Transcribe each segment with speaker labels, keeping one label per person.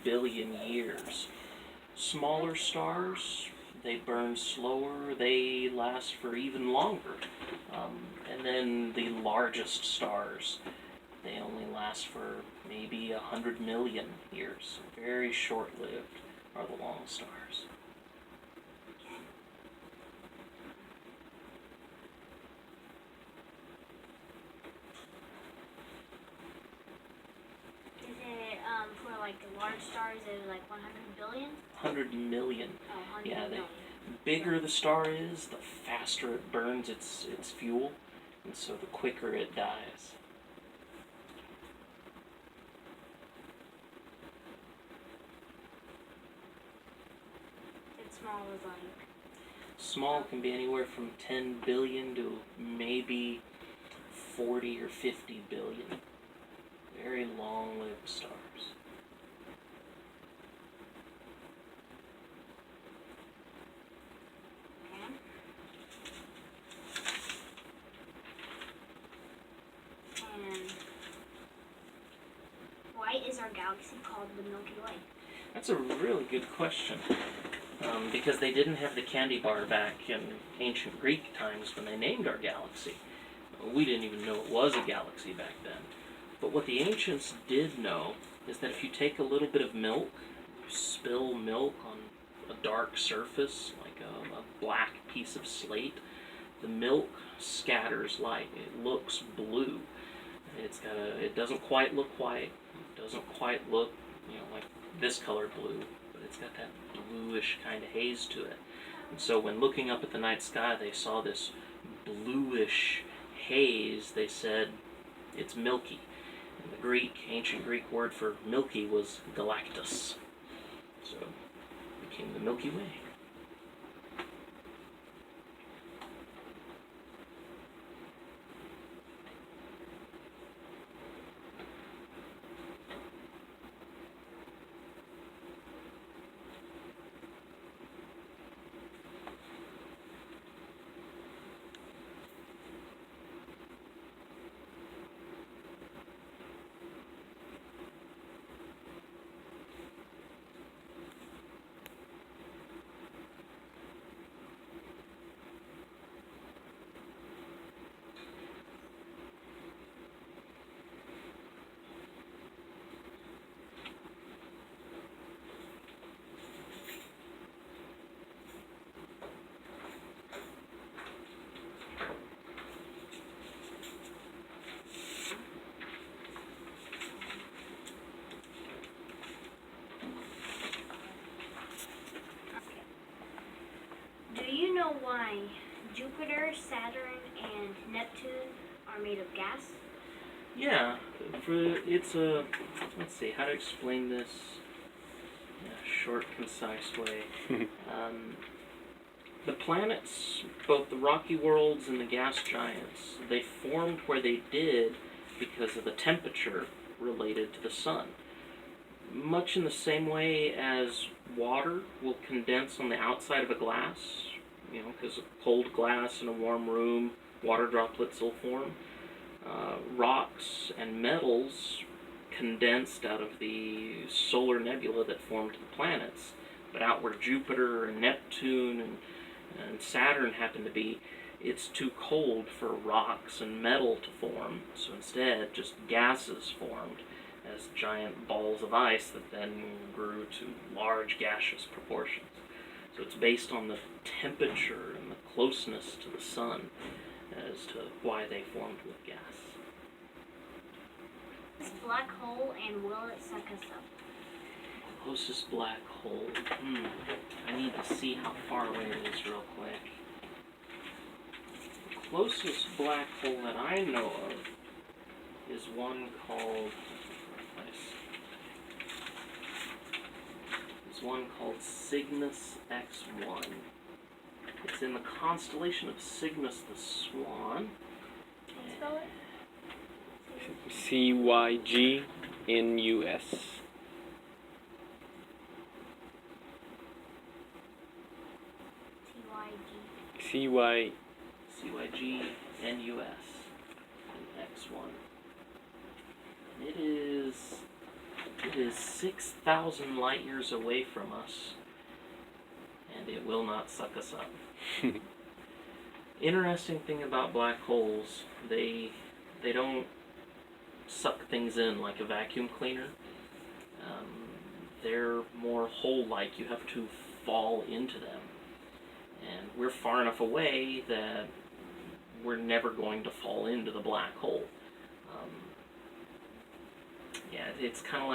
Speaker 1: billion years. Smaller stars, they burn slower, they last for even longer. And then the largest stars, they only last for maybe 100 million years. Very short-lived are the long stars.
Speaker 2: For like the large stars, it was like 100 billion?
Speaker 1: 100 million.
Speaker 2: Oh, 100
Speaker 1: yeah,
Speaker 2: million.
Speaker 1: The bigger the star is, the faster it burns its fuel, and so the quicker it dies.
Speaker 2: And small is like?
Speaker 1: Small can be anywhere from 10 billion to maybe 40 or 50 billion. Very long-lived stars.
Speaker 2: And why is our galaxy called the Milky Way?
Speaker 1: That's a really good question. Because they didn't have the candy bar back in ancient Greek times when they named our galaxy. We didn't even know it was a galaxy back then. But what the ancients did know is that if you take a little bit of milk, you spill milk on a dark surface, like a black piece of slate, the milk scatters light. It looks blue. It doesn't quite look white. It doesn't quite look, like this color blue, but it's got that bluish kind of haze to it. And so when looking up at the night sky, they saw this bluish haze. They said, it's milky. And the ancient Greek word for milky was galactus. So it became the Milky Way.
Speaker 2: Do you know why Jupiter, Saturn, and Neptune are made of gas?
Speaker 1: Yeah, let's see, how to explain this in a short, concise way. The planets, both the rocky worlds and the gas giants, they formed where they did because of the temperature related to the sun. Much in the same way as water will condense on the outside of a glass, because of cold glass in a warm room, water droplets will form. Rocks and metals condensed out of the solar nebula that formed the planets. But out where Jupiter and Neptune and Saturn happen to be, it's too cold for rocks and metal to form. So instead, just gases formed as giant balls of ice that then grew to large gaseous proportions. So it's based on the temperature and the closeness to the sun as to why they formed with gas.
Speaker 2: This black hole, and will it suck us up?
Speaker 1: Closest black hole. I need to see how far away it is real quick. The closest black hole that I know of is one called Cygnus X1. It's in the constellation of Cygnus the Swan.
Speaker 2: Can you spell it?
Speaker 3: CYGNUS.
Speaker 2: TYG.
Speaker 1: CYGNUS. And X1. It is It is 6,000 light years away from us, and it will not suck us up. Interesting thing about black holes, they don't suck things in like a vacuum cleaner. They're more hole-like. You have to fall into them. And we're far enough away that we're never going to fall into the black hole. Yeah, it's kind of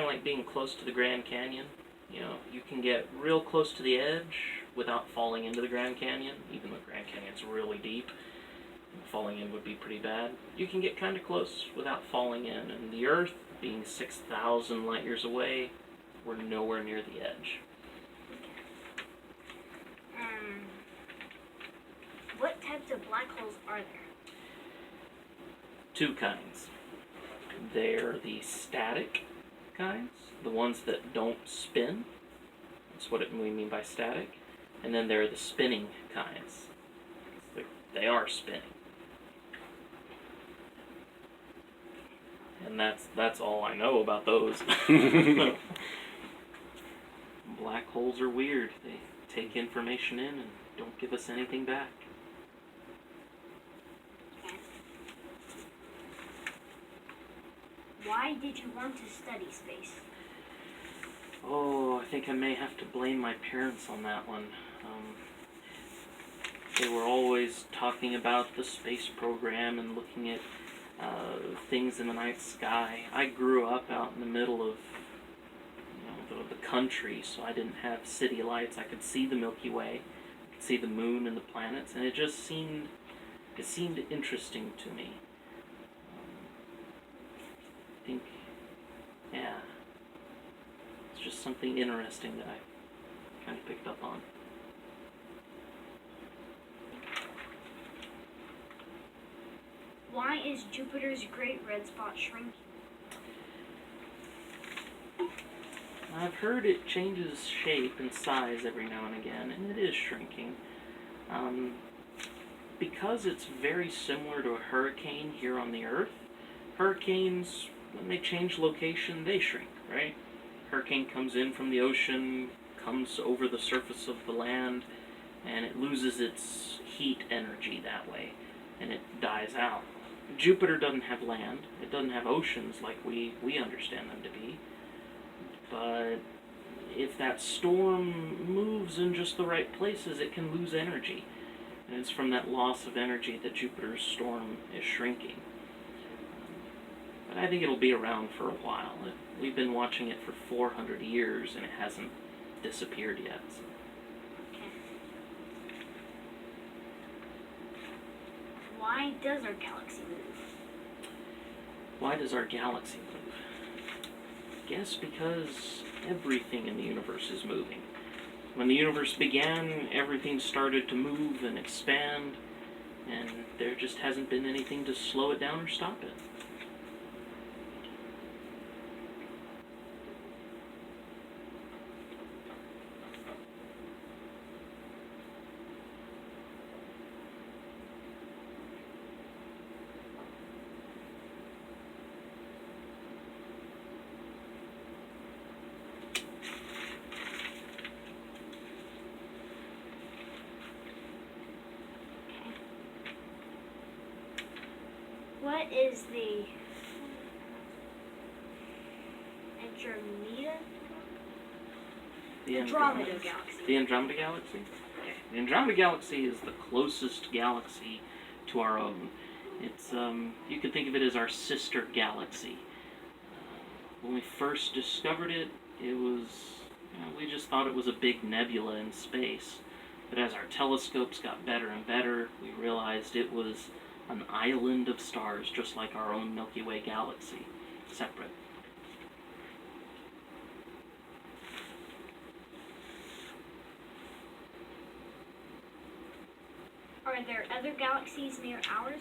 Speaker 1: like being close to the Grand Canyon. You know, you can get real close to the edge without falling into the Grand Canyon, even though the Grand Canyon's really deep. Falling in would be pretty bad. You can get kind of close without falling in, and the Earth, being 6,000 light years away, we're nowhere near the edge.
Speaker 2: What types of black holes are there?
Speaker 1: Two kinds. They're the static kinds, the ones that don't spin. That's what we mean by static. And then there are the spinning kinds. They are spinning. And that's all I know about those. Black holes are weird. They take information in and don't give us anything back.
Speaker 2: Why did you want to study space?
Speaker 1: Oh, I think I may have to blame my parents on that one. They were always talking about the space program and looking at things in the night sky. I grew up out in the middle of the country, so I didn't have city lights. I could see the Milky Way, I could see the moon and the planets, and it seemed interesting to me. I think, yeah, it's just something interesting that I kind of picked up on.
Speaker 2: Why is Jupiter's Great Red Spot shrinking?
Speaker 1: I've heard it changes shape and size every now and again, and it is shrinking. Because it's very similar to a hurricane here on the Earth, hurricanes, when they change location, they shrink, right? Hurricane comes in from the ocean, comes over the surface of the land, and it loses its heat energy that way, and it dies out. Jupiter doesn't have land. It doesn't have oceans like we understand them to be. But if that storm moves in just the right places, it can lose energy. And it's from that loss of energy that Jupiter's storm is shrinking. But I think it'll be around for a while. We've been watching it for 400 years, and it hasn't disappeared yet. So.
Speaker 2: Why does our galaxy move?
Speaker 1: Why does our galaxy move? I guess because everything in the universe is moving. When the universe began, everything started to move and expand, and there just hasn't been anything to slow it down or stop it.
Speaker 2: What is the Andromeda? Andromeda Galaxy.
Speaker 1: The Andromeda Galaxy? Okay. The Andromeda Galaxy is the closest galaxy to our own. It's, you could think of it as our sister galaxy. When we first discovered it, it was, we just thought it was a big nebula in space. But as our telescopes got better and better, we realized it was an island of stars, just like our own Milky Way galaxy, separate.
Speaker 2: Are there other galaxies near ours?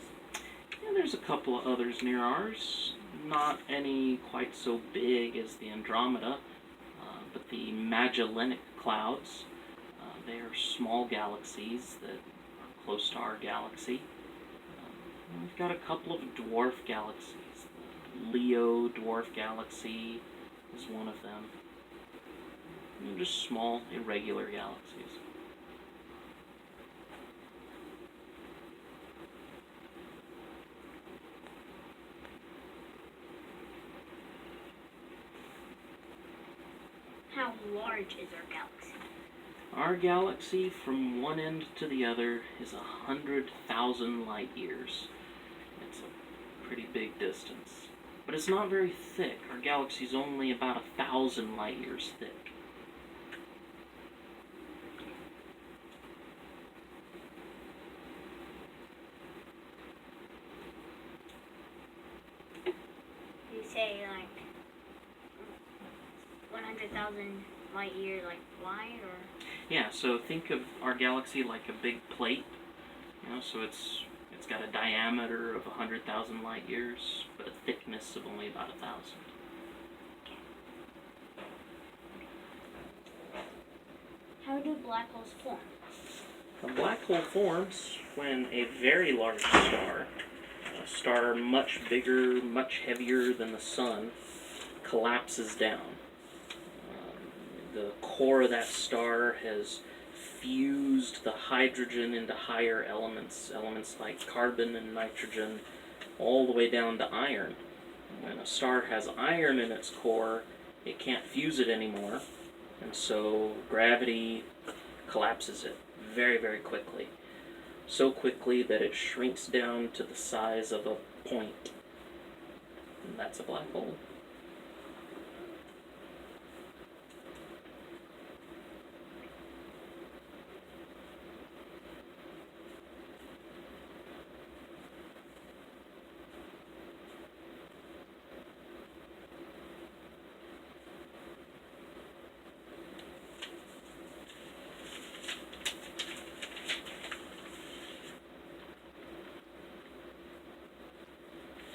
Speaker 1: Yeah, there's a couple of others near ours. Not any quite so big as the Andromeda, but the Magellanic Clouds. They are small galaxies that are close to our galaxy. We've got a couple of dwarf galaxies, Leo dwarf galaxy is one of them. Just small, irregular galaxies.
Speaker 2: How large is our galaxy?
Speaker 1: Our galaxy, from one end to the other, is 100,000 light years. It's a pretty big distance. But it's not very thick. Our galaxy's only about 1,000 light years thick.
Speaker 2: You say like 100,000 light year, like wide, or?
Speaker 1: Yeah, so think of our galaxy like a big plate. So it's got a diameter of 100,000 light years, but a thickness of only about 1,000.
Speaker 2: How do black holes form?
Speaker 1: A black hole forms when a very large star, a star much bigger, much heavier than the sun, collapses down. The core of that star has fused the hydrogen into higher elements like carbon and nitrogen, all the way down to iron. When a star has iron in its core, it can't fuse it anymore, and so gravity collapses it very, very quickly. So quickly that it shrinks down to the size of a point. And that's a black hole.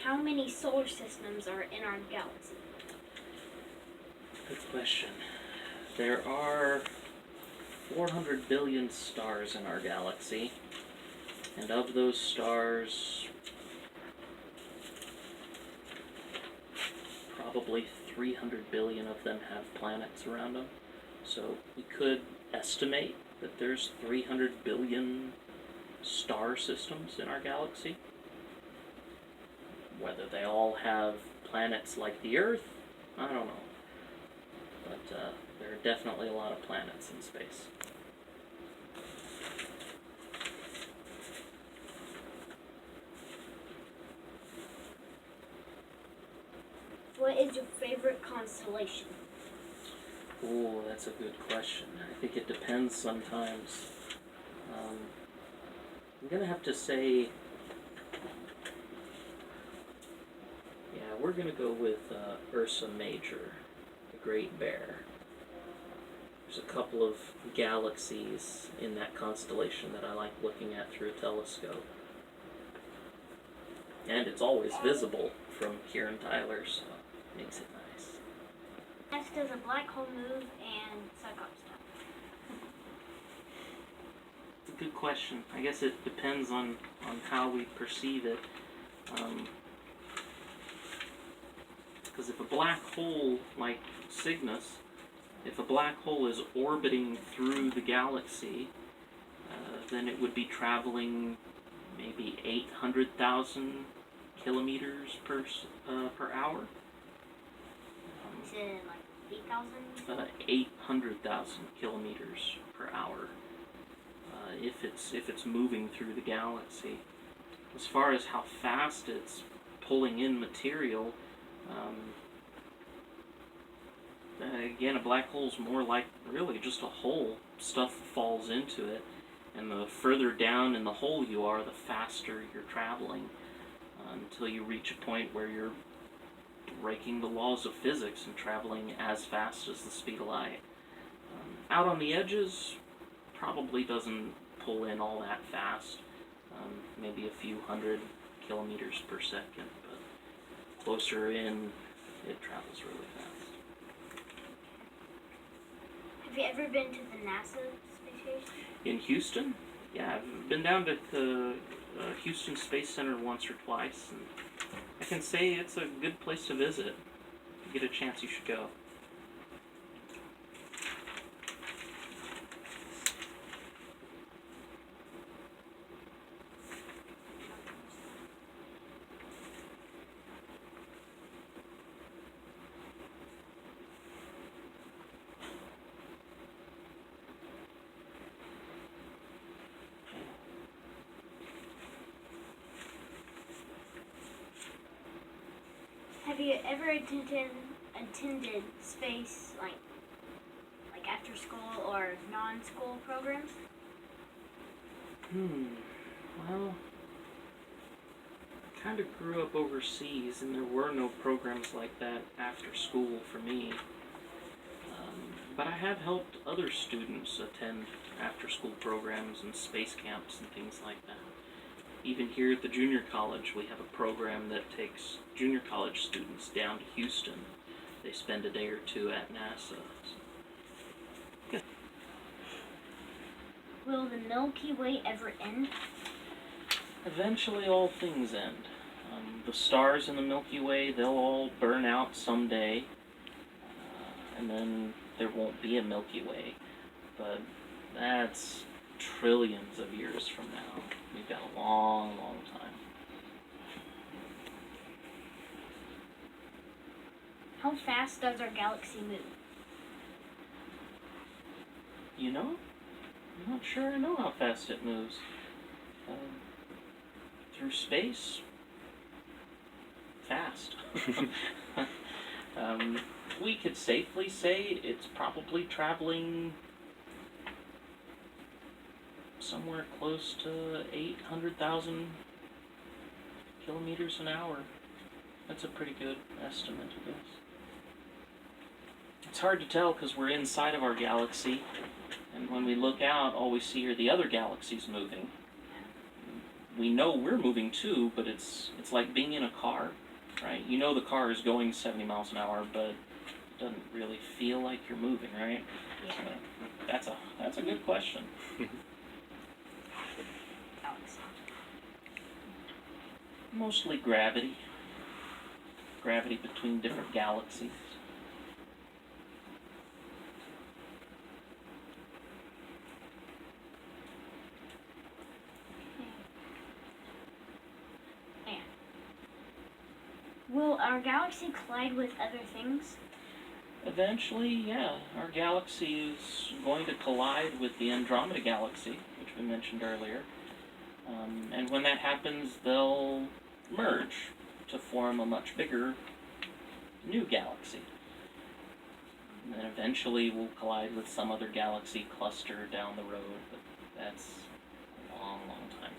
Speaker 2: How many solar systems are in our galaxy?
Speaker 1: Good question. There are 400 billion stars in our galaxy, and of those stars, probably 300 billion of them have planets around them. So we could estimate that there's 300 billion star systems in our galaxy. Whether they all have planets like the Earth, I don't know. But there are definitely a lot of planets in space.
Speaker 2: What is your favorite constellation?
Speaker 1: Ooh, that's a good question. I think it depends sometimes. I'm going to have to say, we're going to go with Ursa Major, the Great Bear. There's a couple of galaxies in that constellation that I like looking at through a telescope. And it's always visible from here in Tyler, so it makes it nice.
Speaker 2: Next, does a black hole move and suck up stuff?
Speaker 1: It's a good question. I guess it depends on how we perceive it. Because if a black hole like Cygnus, if a black hole is orbiting through the galaxy, then it would be traveling maybe 800,000 kilometers per hour.
Speaker 2: Is it like 8,000?
Speaker 1: 800,000 kilometers per hour. If it's moving through the galaxy. As far as how fast it's pulling in material, again, a black hole's more like really just a hole. Stuff falls into it, and the further down in the hole you are, the faster you're traveling, until you reach a point where you're breaking the laws of physics and traveling as fast as the speed of light. Out on the edges, probably doesn't pull in all that fast, maybe a few hundred kilometers per second, but closer in, it travels really fast.
Speaker 2: Have you ever been to the NASA space station?
Speaker 1: In Houston? Yeah, I've been down to the Houston Space Center once or twice, and I can say it's a good place to visit. If you get a chance, you should go.
Speaker 2: Have you ever attended space like after school or non-school programs?
Speaker 1: Well, I kind of grew up overseas, and there were no programs like that after school for me. But I have helped other students attend after-school programs and space camps and things like that. Even here at the junior college, we have a program that takes junior college students down to Houston. They spend a day or two at NASA.
Speaker 2: Will the Milky Way ever end?
Speaker 1: Eventually, all things end. The stars in the Milky Way, they'll all burn out someday, and then there won't be a Milky Way. But that's trillions of years from now. We've got a long, long time.
Speaker 2: How fast does our galaxy move?
Speaker 1: You know? I'm not sure I know how fast it moves. Through space? Fast. We could safely say it's probably traveling somewhere close to 800,000 kilometers an hour. That's a pretty good estimate, I guess. It's hard to tell because we're inside of our galaxy, and when we look out, all we see are the other galaxies moving. We know we're moving too, but it's like being in a car, right? You know the car is going 70 miles an hour, but it doesn't really feel like you're moving, right?
Speaker 2: Yeah.
Speaker 1: That's a good question. Mostly gravity. Gravity between different galaxies.
Speaker 2: Will our galaxy collide with other things?
Speaker 1: Eventually, yeah. Our galaxy is going to collide with the Andromeda galaxy, which we mentioned earlier. And when that happens, they'll merge to form a much bigger new galaxy. And then eventually we'll collide with some other galaxy cluster down the road, but that's a long, long time.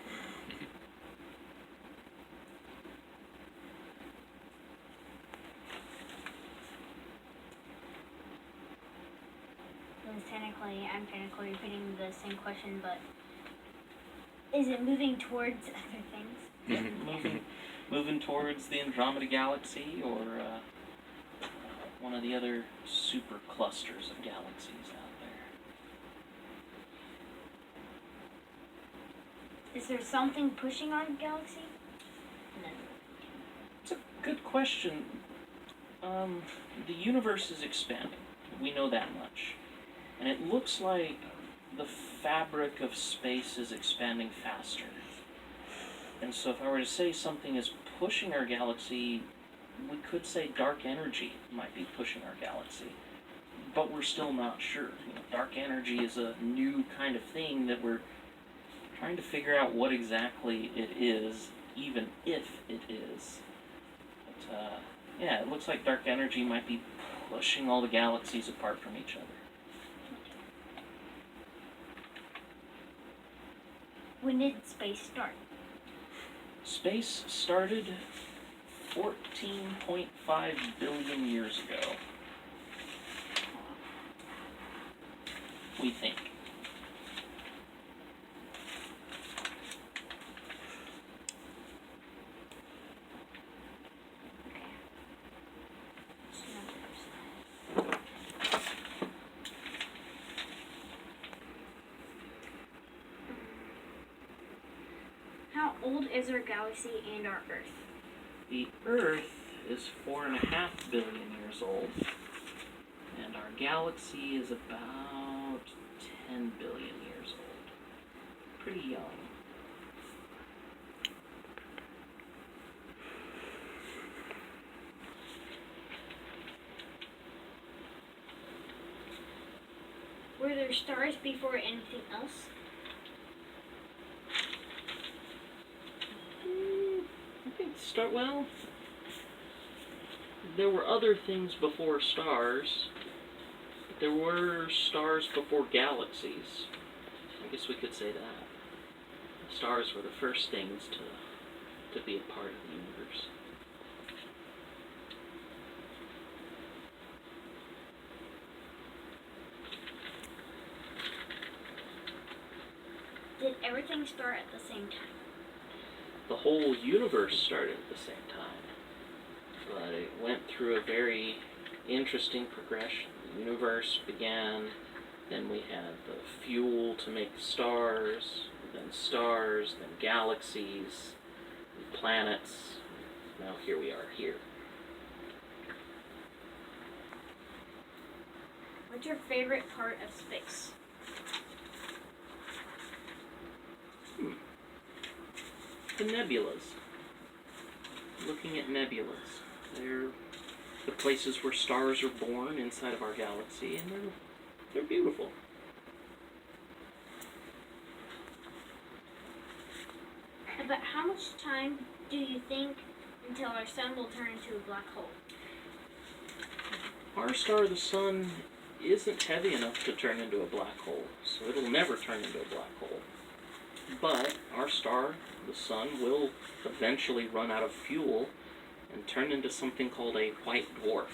Speaker 2: I'm technically repeating the same question, but is it moving towards other things?
Speaker 1: Moving towards the Andromeda galaxy or one of the other super clusters of galaxies out there.
Speaker 2: Is there something pushing our galaxy? No.
Speaker 1: It's a good question. The universe is expanding. We know that much. And it looks like the fabric of space is expanding faster. And so if I were to say something is pushing our galaxy, we could say dark energy might be pushing our galaxy. But we're still not sure. Dark energy is a new kind of thing that we're trying to figure out what exactly it is, even if it is. But, yeah, it looks like dark energy might be pushing all the galaxies apart from each other.
Speaker 2: When did space start?
Speaker 1: Space started 14.5 billion years ago. We think.
Speaker 2: How old is our galaxy and our Earth?
Speaker 1: The Earth is 4.5 billion years old, and our galaxy is about 10 billion years old. Pretty young.
Speaker 2: Were there stars before anything else?
Speaker 1: I think well, there were other things before stars. There were stars before galaxies. I guess we could say that. Stars were the first things to be a part of the universe.
Speaker 2: Did everything start at the same time?
Speaker 1: The whole universe started at the same time, but it went through a very interesting progression. The universe began, then we had the fuel to make stars, then galaxies, then planets. Now here we are here.
Speaker 2: What's your favorite part of space?
Speaker 1: The nebulas. Looking at nebulas. They're the places where stars are born inside of our galaxy, and they're beautiful.
Speaker 2: About how much time do you think until our sun will turn into a black hole?
Speaker 1: Our star, the sun, isn't heavy enough to turn into a black hole, so it'll never turn into a black hole. But our star, the sun, will eventually run out of fuel and turn into something called a white dwarf.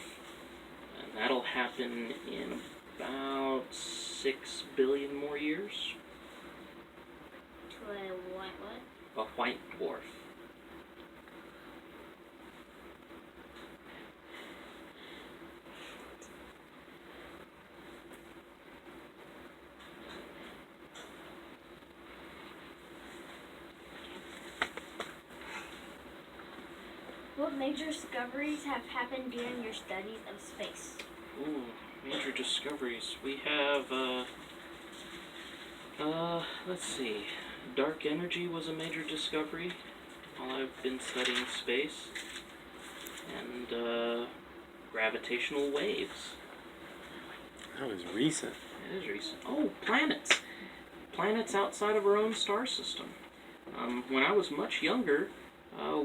Speaker 1: And that'll happen in about 6 billion more years.
Speaker 2: To a what?
Speaker 1: A white dwarf.
Speaker 2: What major discoveries have happened during your studies of space?
Speaker 1: Ooh, major discoveries. We have, let's see. Dark energy was a major discovery while I've been studying space. And, gravitational waves.
Speaker 3: That was recent.
Speaker 1: It is recent. Oh, planets. Planets outside of our own star system. When I was much younger,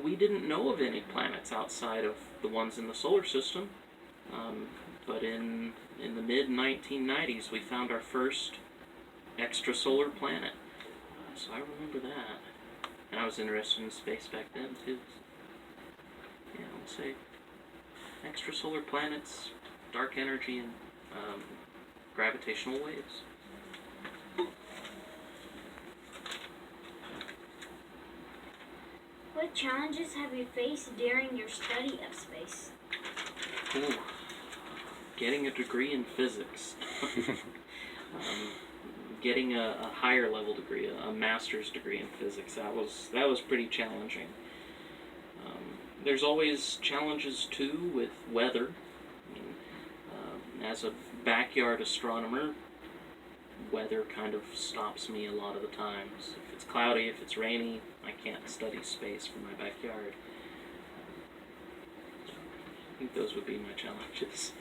Speaker 1: we didn't know of any planets outside of the ones in the solar system. But in the mid-1990s, we found our first extrasolar planet. So I remember that. And I was interested in space back then, too. Yeah, I would say extrasolar planets, dark energy, and gravitational waves.
Speaker 2: What challenges have you faced during your study of space?
Speaker 1: Ooh, getting a degree in physics. Getting a higher level degree, a master's degree in physics, that was pretty challenging. There's always challenges too with weather. I mean, as a backyard astronomer, weather kind of stops me a lot of the times. If it's cloudy, if it's rainy, I can't study space from my backyard. I think those would be my challenges.